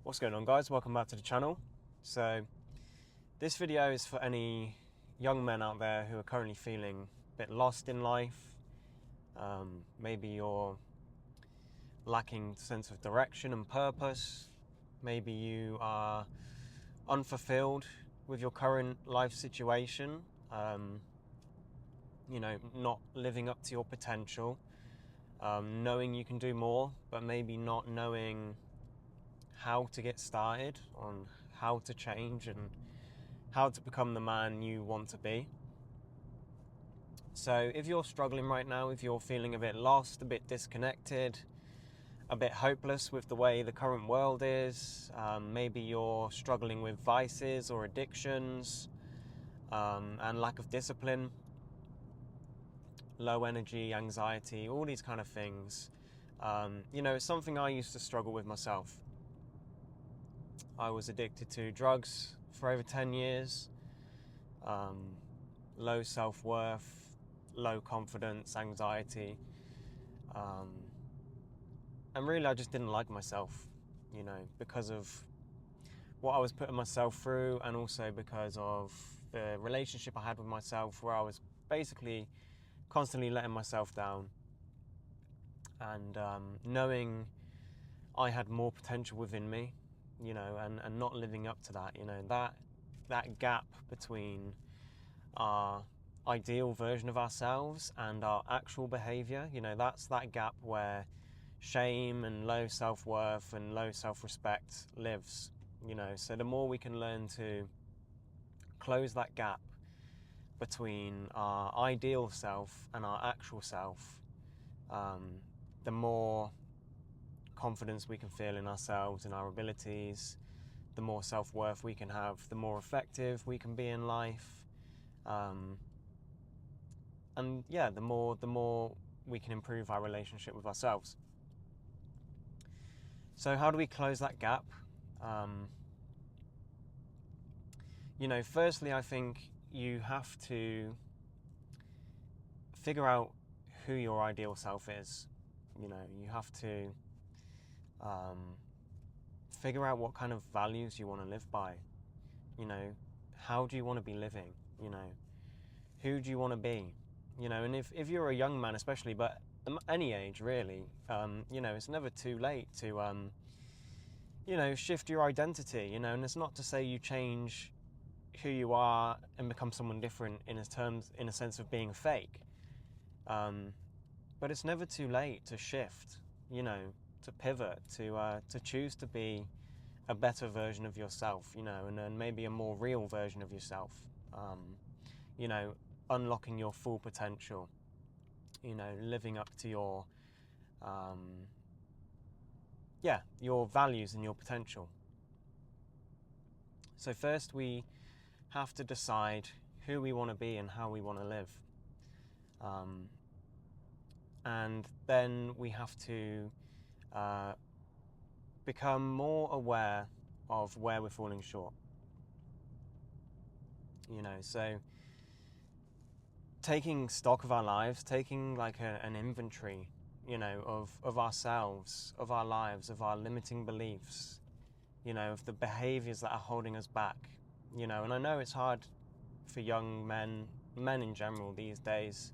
What's going on, guys? Welcome back to the channel. So this video is for any young men out there who are currently feeling a bit lost in life. Maybe you're lacking sense of direction and purpose. Maybe you are unfulfilled with your current life situation. Not living up to your potential. Knowing you can do more, but maybe not knowing how to get started, on how to change and how to become the man you want to be. So if you're struggling right now, if you're feeling a bit lost, a bit disconnected, a bit hopeless with the way the current world is, maybe you're struggling with vices or addictions, and lack of discipline, low energy, anxiety, all these kind of things. It's something I used to struggle with myself. I was addicted to drugs for over 10 years, low self-worth, low confidence, anxiety, and really I just didn't like myself, because of what I was putting myself through, and also because of the relationship I had with myself, where I was basically constantly letting myself down, and knowing I had more potential within me, and not living up to that, that gap between our ideal version of ourselves and our actual behavior, that's that gap where shame and low self-worth and low self-respect lives, so the more we can learn to close that gap between our ideal self and our actual self, the more confidence we can feel in ourselves and our abilities, the more self-worth we can have, the more effective we can be in life, the more we can improve our relationship with ourselves. So how do we close that gap? Firstly, I think you have to figure out who your ideal self is. You have to figure out what kind of values you want to live by. How do you want to be living? Who do you want to be? And if you're a young man especially, but any age really, it's never too late to shift your identity, and it's not to say you change who you are and become someone different in a sense of being fake, but it's never too late to shift, to pivot, to choose to be a better version of yourself, and then maybe a more real version of yourself, unlocking your full potential, living up to your values and your potential. So first we have to decide who we want to be and how we want to live, and then we have to become more aware of where we're falling short. So taking stock of our lives, taking like an inventory, of ourselves, of our lives, of our limiting beliefs, of the behaviors that are holding us back, and I know it's hard for young men in general these days,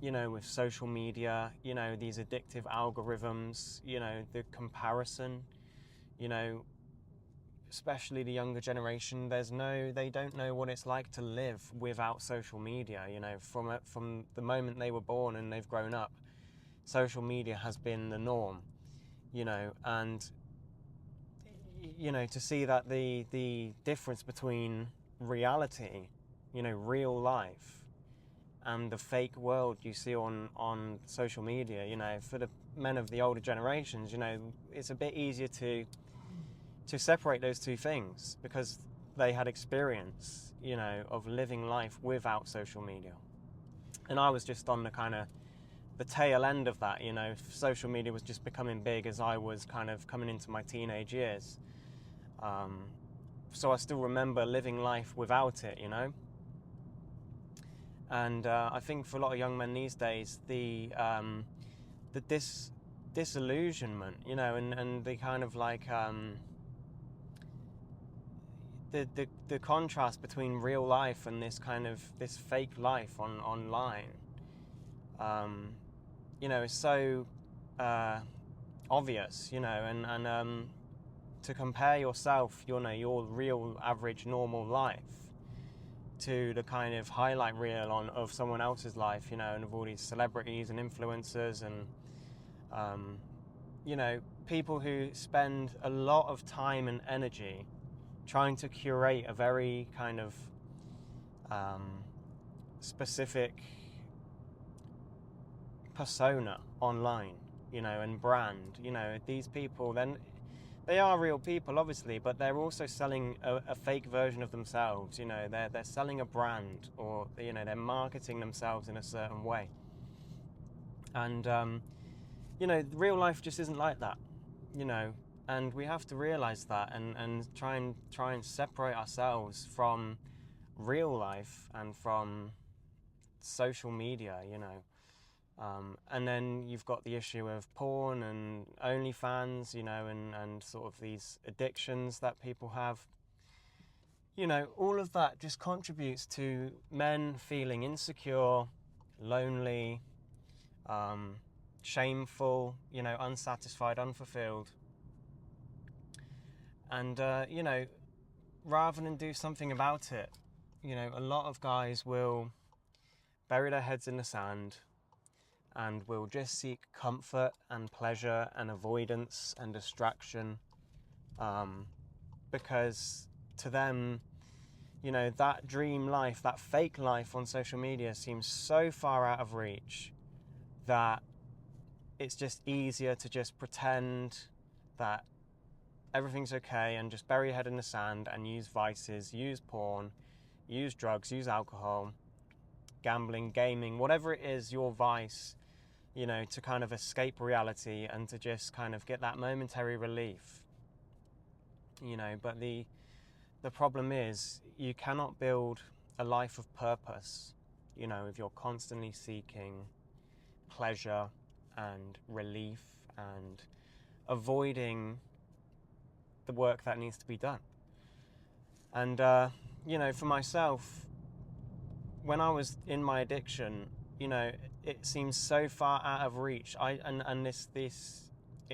with social media, these addictive algorithms, the comparison, especially the younger generation, they don't know what it's like to live without social media, from the moment they were born and they've grown up. Social media has been the norm, and to see that the difference between reality, real life, and the fake world you see on social media, for the men of the older generations, it's a bit easier to separate those two things because they had experience, of living life without social media. And I was just on the tail end of that, social media was just becoming big as I was kind of coming into my teenage years. So I still remember living life without it, And I think for a lot of young men these days, the disillusionment, you know, and the kind of like the contrast between real life and this kind of this fake life online, you know, is so obvious, you know, and to compare yourself, you know, your real average normal life to the kind of highlight reel of someone else's life, you know, and of all these celebrities and influencers and you know, people who spend a lot of time and energy trying to curate a very kind of specific persona online, you know, and brand. You know, these people, then they are real people, obviously, but they're also selling a fake version of themselves. You know, they're selling a brand, or, you know, they're marketing themselves in a certain way. And you know, real life just isn't like that, you know, and we have to realize that and try and separate ourselves from real life and from social media, you know. And then you've got the issue of porn and OnlyFans, you know, and sort of these addictions that people have. You know, all of that just contributes to men feeling insecure, lonely, shameful, you know, unsatisfied, unfulfilled. And, you know, rather than do something about it, you know, a lot of guys will bury their heads in the sand and will just seek comfort and pleasure and avoidance and distraction, because to them, you know, that dream life, that fake life on social media seems so far out of reach that it's just easier to just pretend that everything's okay and just bury your head in the sand and use vices, use porn, use drugs, use alcohol, gambling, gaming, whatever it is, your vice, you know, to kind of escape reality and to just kind of get that momentary relief, you know. But the problem is you cannot build a life of purpose, you know, if you're constantly seeking pleasure and relief and avoiding the work that needs to be done. And you know, for myself, when I was in my addiction, you know, it seems so far out of reach. It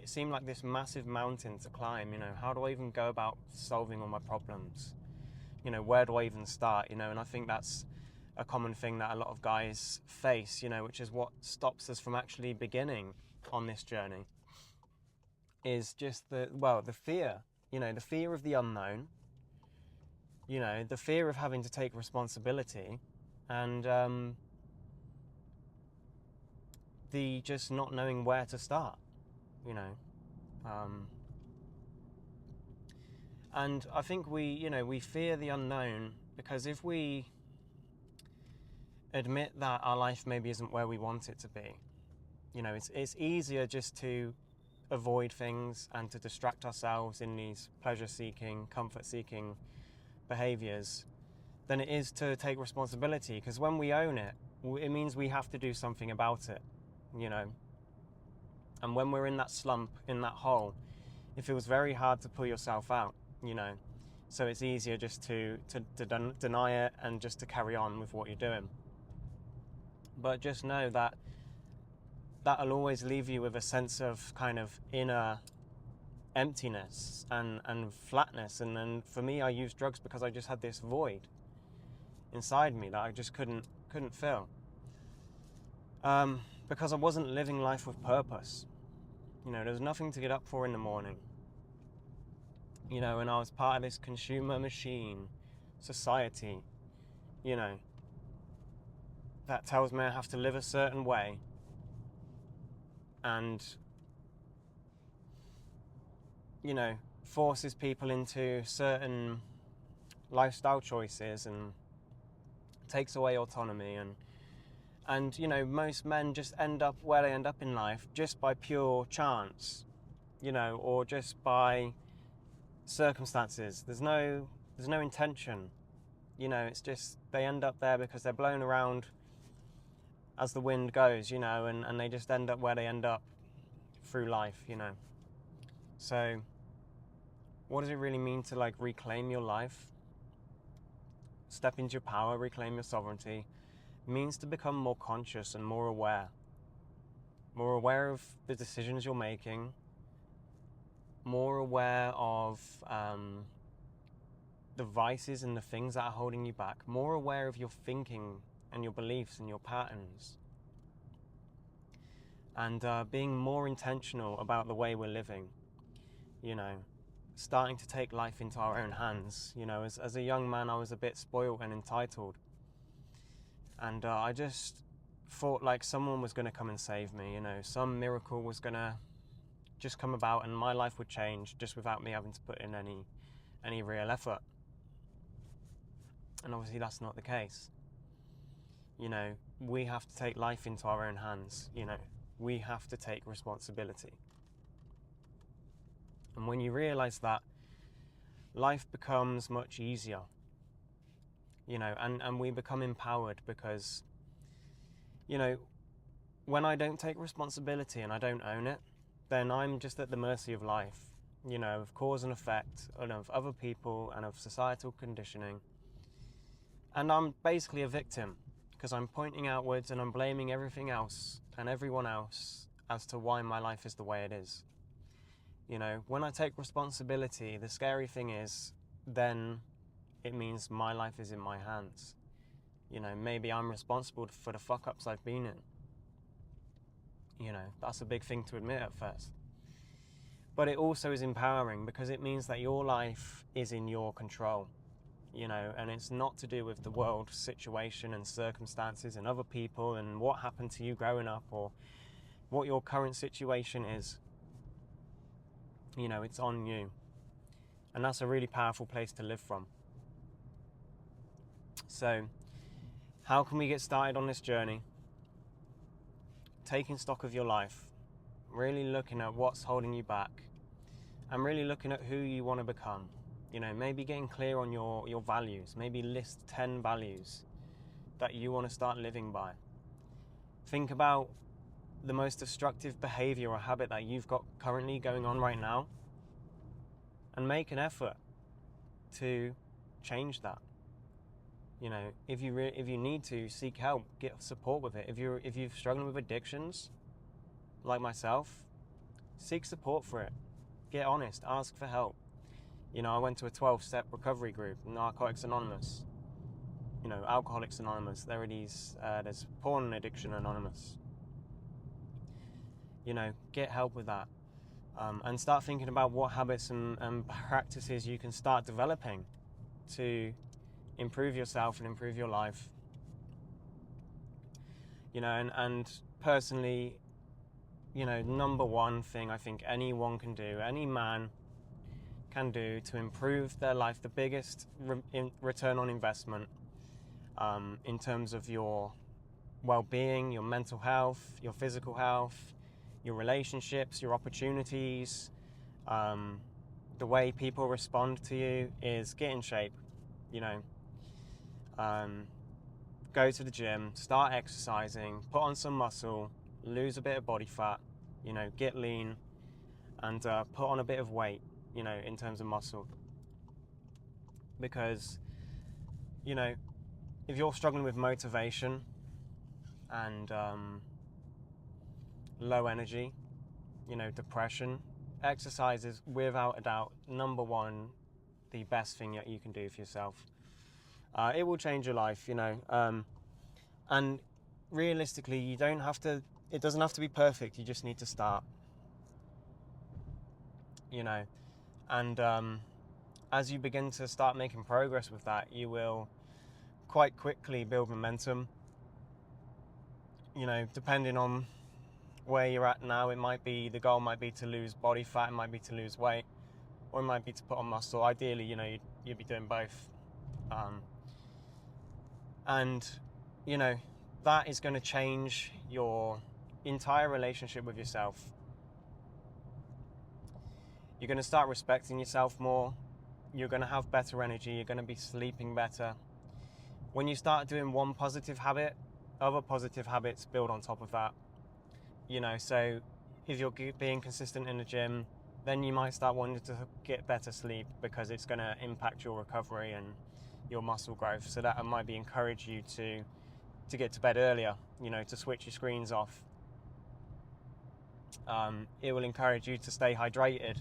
seemed like this massive mountain to climb. You know, how do I even go about solving all my problems? You know, where do I even start? You know, and I think that's a common thing that a lot of guys face, you know, which is what stops us from actually beginning on this journey, is just the fear, you know, the fear of the unknown, you know, the fear of having to take responsibility, and the just not knowing where to start, you know. And I think we fear the unknown because if we admit that our life maybe isn't where we want it to be, you know, it's easier just to avoid things and to distract ourselves in these pleasure-seeking, comfort-seeking behaviors than it is to take responsibility, because when we own it, it means we have to do something about it, you know. And when we're in that slump, in that hole, it feels very hard to pull yourself out, you know. So it's easier just to deny it and just to carry on with what you're doing. But just know that that'll always leave you with a sense of kind of inner emptiness and flatness. And for me, I used drugs because I just had this void inside me that I just couldn't fill, because I wasn't living life with purpose. You know, there was nothing to get up for in the morning, you know, and I was part of this consumer machine society, you know, that tells me I have to live a certain way and, you know, forces people into certain lifestyle choices and takes away autonomy. And you know, most men just end up where they end up in life just by pure chance, you know, or just by circumstances. There's no intention, you know. It's just they end up there because they're blown around as the wind goes, you know, and they just end up where they end up. through life, So what does it really mean to like reclaim your life? Step into your power, reclaim your sovereignty, means to become more conscious and more aware of the decisions you're making, more aware of the vices and the things that are holding you back, more aware of your thinking and your beliefs and your patterns, and being more intentional about the way we're living, starting to take life into our own hands. As a young man, I was a bit spoiled and entitled, and I just thought like someone was going to come and save me, some miracle was going to just come about and my life would change just without me having to put in any real effort. And obviously that's not the case. We have to take life into our own hands. We have to take responsibility. And when you realize that, life becomes much easier, and we become empowered because, when I don't take responsibility and I don't own it, then I'm just at the mercy of life, of cause and effect, and of other people and of societal conditioning. And I'm basically a victim because I'm pointing outwards and I'm blaming everything else and everyone else as to why my life is the way it is. When I take responsibility, the scary thing is then it means my life is in my hands. Maybe I'm responsible for the fuck-ups I've been in. That's a big thing to admit at first. But it also is empowering because it means that your life is in your control, and it's not to do with the world situation and circumstances and other people and what happened to you growing up or what your current situation is. It's on you. And that's a really powerful place to live from. So, how can we get started on this journey? Taking stock of your life, really looking at what's holding you back, and really looking at who you want to become. Maybe getting clear on your values. Maybe list 10 values that you want to start living by. Think about the most destructive behavior or habit that you've got currently going on right now, and make an effort to change that. If you need to, seek help, get support with it. If you're struggling with addictions, like myself, seek support for it. Get honest, ask for help. I went to a 12-step recovery group, Narcotics Anonymous, Alcoholics Anonymous. There's Porn Addiction Anonymous. Get help with that. And start thinking about what habits and practices you can start developing to improve yourself and improve your life. And personally, number one thing I think anyone can do, any man can do to improve their life, the biggest return on investment in terms of your well-being, your mental health, your physical health, your relationships, your opportunities, the way people respond to you, is get in shape. Go to the gym, start exercising, put on some muscle, lose a bit of body fat, get lean, and put on a bit of weight, in terms of muscle. Because, if you're struggling with motivation and low energy, depression, exercise is without a doubt number one, the best thing that you can do for yourself. It will change your life, and realistically, it doesn't have to be perfect. You just need to start, and as you begin to start making progress with that, you will quite quickly build momentum. Depending on where you're at now, the goal might be to lose body fat, it might be to lose weight, or it might be to put on muscle. Ideally, you'd be doing both. And that is going to change your entire relationship with yourself. You're going to start respecting yourself more. You're going to have better energy. You're going to be sleeping better. When you start doing one positive habit, other positive habits build on top of that. So if you're being consistent in the gym, then you might start wanting to get better sleep, because it's going to impact your recovery and your muscle growth. So that might be encourage you to get to bed earlier, to switch your screens off. It will encourage you to stay hydrated,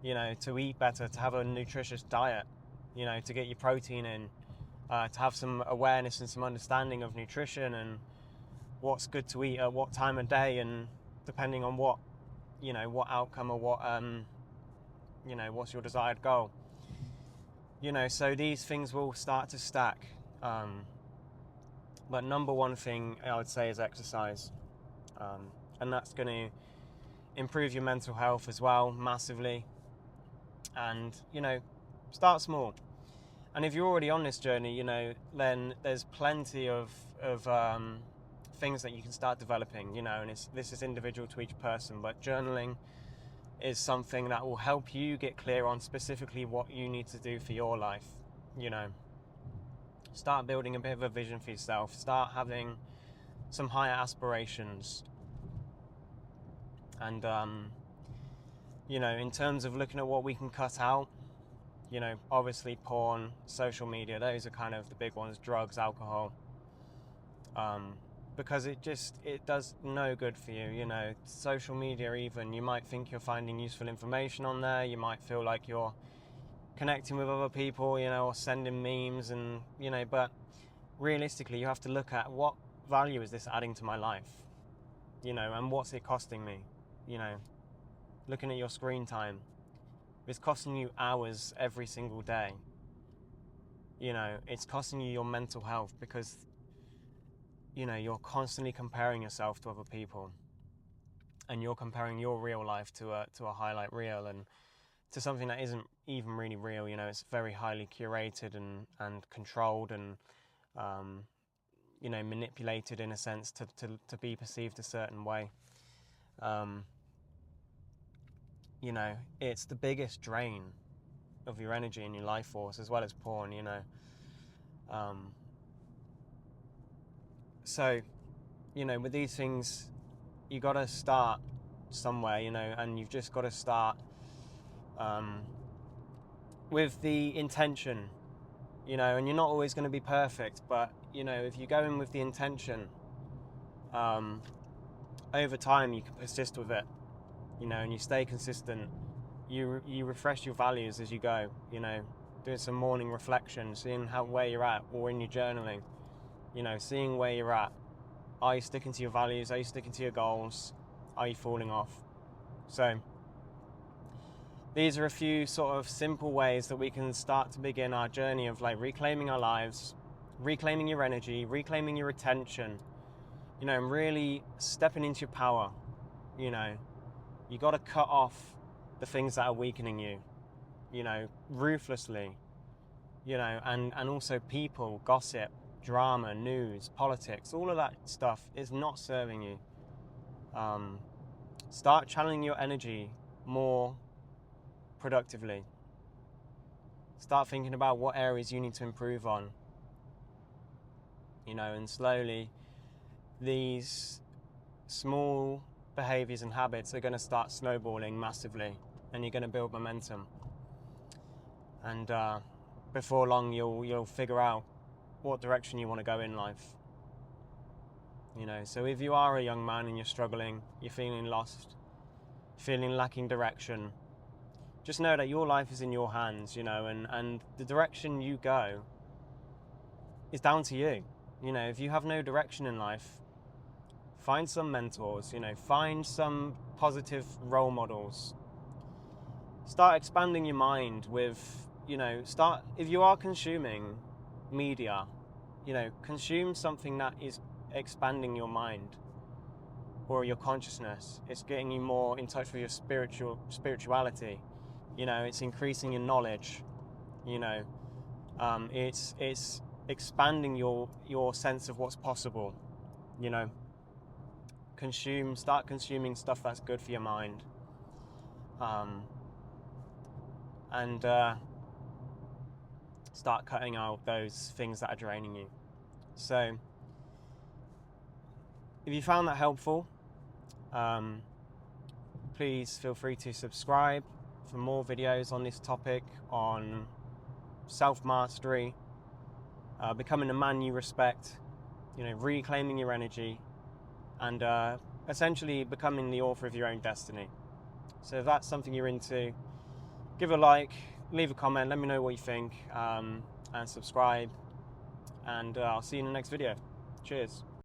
to eat better, to have a nutritious diet, to get your protein in, to have some awareness and some understanding of nutrition and what's good to eat at what time of day, and depending on what outcome or what what's your desired goal. So these things will start to stack. But number one thing I would say is exercise, and that's going to improve your mental health as well massively. And start small. And if you're already on this journey, then there's plenty of things that you can start developing, and this is individual to each person, but journaling is something that will help you get clear on specifically what you need to do for your life. Start building a bit of a vision for yourself, start having some higher aspirations. And in terms of looking at what we can cut out, obviously porn, social media, those are kind of the big ones, drugs, alcohol, because it does no good for you. Social media, even, you might think you're finding useful information on there, you might feel like you're connecting with other people, or sending memes, and but realistically you have to look at what value is this adding to my life, and what's it costing me. Looking at your screen time, it's costing you hours every single day. It's costing you your mental health, because you're constantly comparing yourself to other people, and you're comparing your real life to a highlight reel, and to something that isn't even really real. It's very highly curated and controlled and manipulated in a sense to be perceived a certain way. It's the biggest drain of your energy and your life force, as well as porn. So with these things, you got to start somewhere, and you've just got to start with the intention, and you're not always going to be perfect, but if you go in with the intention, over time you can persist with it, and you stay consistent. You refresh your values as you go, doing some morning reflection, seeing where you're at, or in your journaling, seeing where you're at. Are you sticking to your values? Are you sticking to your goals? Are you falling off? So these are a few sort of simple ways that we can start to begin our journey of reclaiming our lives, reclaiming your energy, reclaiming your attention, and really stepping into your power. You got to cut off the things that are weakening you, ruthlessly, and also people, gossip, drama, news, politics, all of that stuff is not serving you. Start channeling your energy more productively. Start thinking about what areas you need to improve on, and slowly these small behaviors and habits are going to start snowballing massively, and you're going to build momentum. And before long, you'll figure out what direction you want to go in life. So if you are a young man and you're struggling, you're feeling lost, feeling lacking direction, just know that your life is in your hands, and the direction you go is down to you. If you have no direction in life, find some mentors, find some positive role models. Start expanding your mind with, if you are consuming media, consume something that is expanding your mind or your consciousness. It's getting you more in touch with your spirituality. It's increasing your knowledge. It's expanding your sense of what's possible. Start consuming stuff that's good for your mind, and start cutting out those things that are draining you. So if you found that helpful, please feel free to subscribe for more videos on this topic, on self-mastery, becoming a man you respect, reclaiming your energy, and essentially becoming the author of your own destiny. So if that's something you're into, give a like, leave a comment, let me know what you think, and subscribe, and I'll see you in the next video. Cheers.